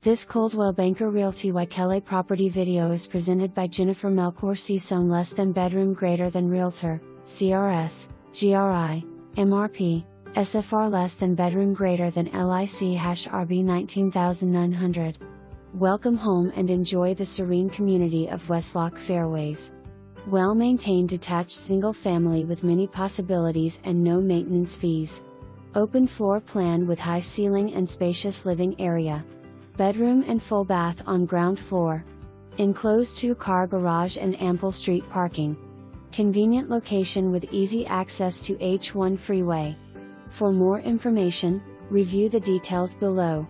This Coldwell Banker Realty Waikele property video is presented by Jennifer Melchor.sison less than bedroom greater than realtor, CRS, GRI, MRP, SFR less than bedroom greater than LIC #RB 19900. Welcome home and enjoy the serene community of Westloch Fairways. Well-maintained detached single family with many possibilities and no maintenance fees. Open floor plan with high ceiling and spacious living area. Bedroom and full bath on ground floor. Enclosed 2-car garage and ample street parking. Convenient location with easy access to H1 freeway. For more information, review the details below.